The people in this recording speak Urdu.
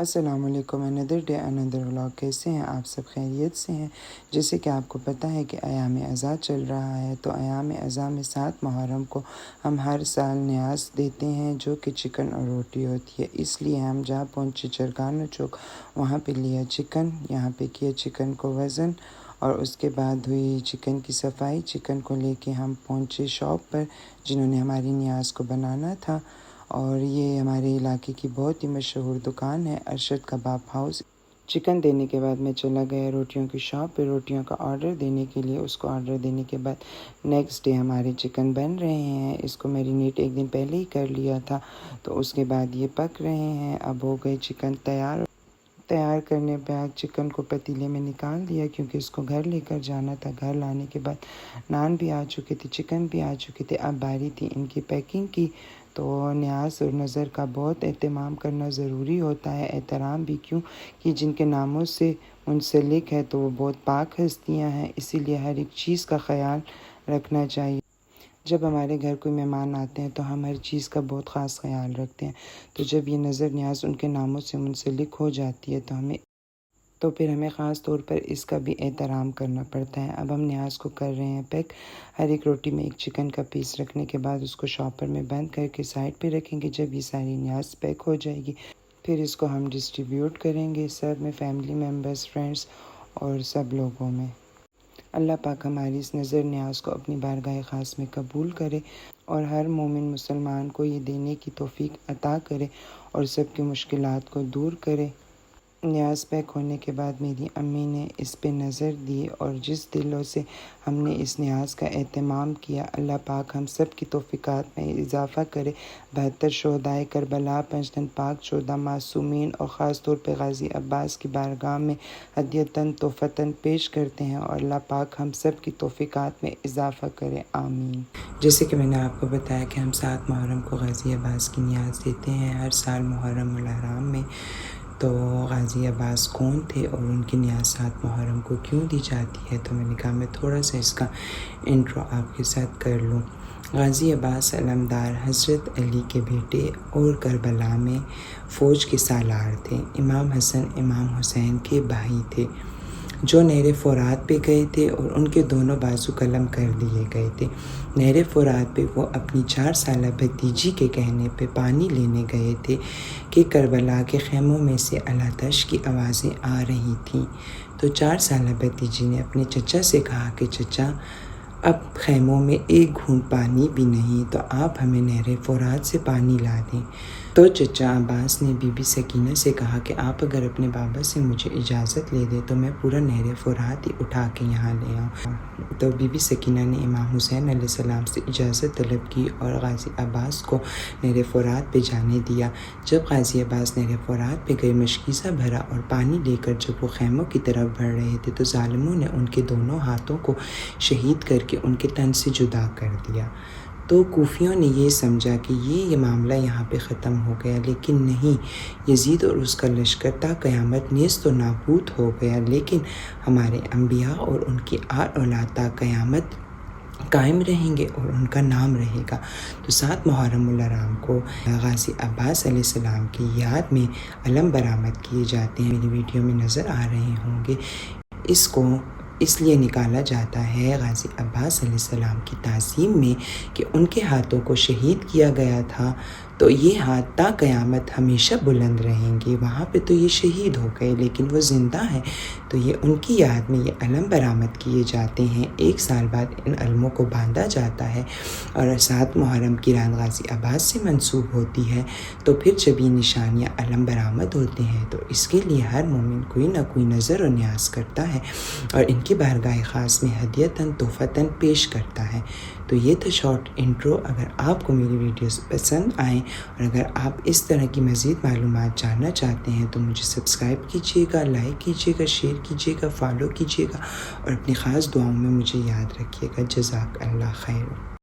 السلام علیکم، اندر ڈے اندر ولاگ. کیسے ہیں آپ سب؟ خیریت سے ہیں؟ جیسے کہ آپ کو پتہ ہے کہ ایام ازاں چل رہا ہے، تو ایام ازاں میں 7 محرم کو ہم ہر سال نیاز دیتے ہیں جو کہ چکن اور روٹی ہوتی ہے. اس لیے ہم جہاں پہنچے چرکانو چوک، وہاں پہ لیا چکن، یہاں پہ کیا چکن کو وزن، اور اس کے بعد ہوئی چکن کی صفائی. چکن کو لے کے ہم پہنچے شاپ پر جنہوں نے ہماری نیاز کو بنانا تھا، اور یہ ہمارے علاقے کی بہت ہی مشہور دکان ہے، ارشد کباب ہاؤس. چکن دینے کے بعد میں چلا گیا روٹیوں کی شاپ پہ روٹیوں کا آرڈر دینے کے لیے. اس کو آرڈر دینے کے بعد نیکسٹ ڈے ہمارے چکن بن رہے ہیں. اس کو میرینیٹ ایک دن پہلے ہی کر لیا تھا، تو اس کے بعد یہ پک رہے ہیں. اب ہو گئے چکن تیار کرنے بعد چکن کو پتیلے میں نکال دیا کیونکہ اس کو گھر لے کر جانا تھا. گھر لانے کے بعد نان بھی آ چکے تھے، چکن بھی آ چکے تھے. اب باری تھی ان کی پیکنگ کی. تو نیاز اور نظر کا بہت اہتمام کرنا ضروری ہوتا ہے. احترام بھی کیوں کہ جن کے ناموں سے منسلک ہے تو وہ بہت پاک ہستیاں ہیں، اسی لیے ہر ایک چیز کا خیال رکھنا چاہیے. جب ہمارے گھر کوئی مہمان آتے ہیں تو ہم ہر چیز کا بہت خاص خیال رکھتے ہیں. تو جب یہ نظر نیاز ان کے ناموں سے منسلک ہو جاتی ہے تو پھر ہمیں خاص طور پر اس کا بھی احترام کرنا پڑتا ہے. اب ہم نیاز کو کر رہے ہیں پیک. ہر ایک روٹی میں ایک چکن کا پیس رکھنے کے بعد اس کو شاپر میں بند کر کے سائڈ پہ رکھیں گے. جب یہ ساری نیاز پیک ہو جائے گی پھر اس کو ہم ڈسٹریبیوٹ کریں گے سب میں، فیملی ممبرز، فرینڈس اور سب لوگوں میں. اللہ پاک ہماری اس نظر نیاز کو اپنی بارگاہ خاص میں قبول کرے اور ہر مومن مسلمان کو یہ دینے کی توفیق عطا کرے اور سب کی مشکلات کو دور کرے. نیاز پیک ہونے کے بعد میری امی نے اس پہ نظر دی، اور جس دلوں سے ہم نے اس نیاز کا اہتمام کیا، اللہ پاک ہم سب کی توفیقات میں اضافہ کرے. 72 شہدائے کربلا، 5 تن پاک 14 معصومین اور خاص طور پہ غازی عباس کی بارگاہ میں ہدیۃً تحفۃً پیش کرتے ہیں، اور اللہ پاک ہم سب کی توفیقات میں اضافہ کرے، آمین. جیسے کہ میں نے آپ کو بتایا کہ ہم 7 محرم کو غازی عباس کی نیاز دیتے ہیں ہر سال محرم الحرام میں. تو غازی عباس کون تھے اور ان کی نیاز 7 محرم کو کیوں دی جاتی ہے، تو میں نے کہا میں تھوڑا سا اس کا انٹرو آپ کے ساتھ کر لوں. غازی عباس علمدار حضرت علی کے بیٹے اور کربلا میں فوج کے سالار تھے. امام حسن امام حسین کے بھائی تھے جو نہر فرات پہ گئے تھے، اور ان کے دونوں بازو قلم کر دیے گئے تھے. نہر فرات پہ وہ اپنی 4 سالہ بھتیجی کے کہنے پہ پانی لینے گئے تھے کہ کربلا کے خیموں میں سے آلاتش کی آوازیں آ رہی تھیں. تو 4 سالہ بھتیجی نے اپنے چچا سے کہا کہ چچا، اب خیموں میں ایک گھونٹ پانی بھی نہیں، تو آپ ہمیں نہر فرات سے پانی لا دیں. تو چچا عباس نے بی بی سکینہ سے کہا کہ آپ اگر اپنے بابا سے مجھے اجازت لے دیں تو میں پورا نہر فرات ہی اٹھا کے یہاں لے آؤں. تو بی بی سکینہ نے امام حسین علیہ السلام سے اجازت طلب کی اور غازی عباس کو نہر فرات پہ جانے دیا. جب غازی عباس نہر فرات پہ گئے، مشکیزہ بھرا اور پانی لے کر جب وہ خیموں کی طرف بڑھ رہے تھے تو ظالموں نے ان کے دونوں ہاتھوں کو شہید کر کے ان کے تن سے جدا کر دیا. تو کوفیوں نے یہ سمجھا کہ یہ معاملہ یہاں پہ ختم ہو گیا، لیکن نہیں، یزید اور اس کا لشکر تا قیامت نیست و نابود ہو گیا، لیکن ہمارے انبیاء اور ان کی آل اولاد تا قیامت قائم رہیں گے اور ان کا نام رہے گا. تو 7 محرم الحرام کو غازی عباس علیہ السلام کی یاد میں علم برآمد کیے جاتے ہیں. میری ویڈیو میں نظر آ رہے ہوں گے. اس کو اس لیے نکالا جاتا ہے غازی عباس علیہ السلام کی تعظیم میں کہ ان کے ہاتھوں کو شہید کیا گیا تھا، تو یہ ہاتھ تا قیامت ہمیشہ بلند رہیں گے. وہاں پہ تو یہ شہید ہو گئے لیکن وہ زندہ ہیں، تو یہ ان کی یاد میں یہ علم برآمد کیے جاتے ہیں. 1 سال بعد ان علموں کو باندھا جاتا ہے، اور 7 محرم کی رات غازی عباس سے منسوب ہوتی ہے. تو پھر جب یہ نشانیاں علم برآمد ہوتے ہیں تو اس کے لیے ہر مومن کوئی نہ کوئی نظر و نیاز کرتا ہے اور ان کی بارگاہ خاص میں ہدیۃً تحفۃً پیش کرتا ہے. تو یہ تھا شارٹ انٹرو. اگر آپ کو میری ویڈیوز پسند آئیں اور اگر آپ اس طرح کی مزید معلومات جاننا چاہتے ہیں تو مجھے سبسکرائب کیجیے گا، لائک کیجیے گا، شیئر کیجیے گا، فالو کیجیے گا، اور اپنی خاص دعاؤں میں مجھے یاد رکھیے گا. جزاک اللہ خیر.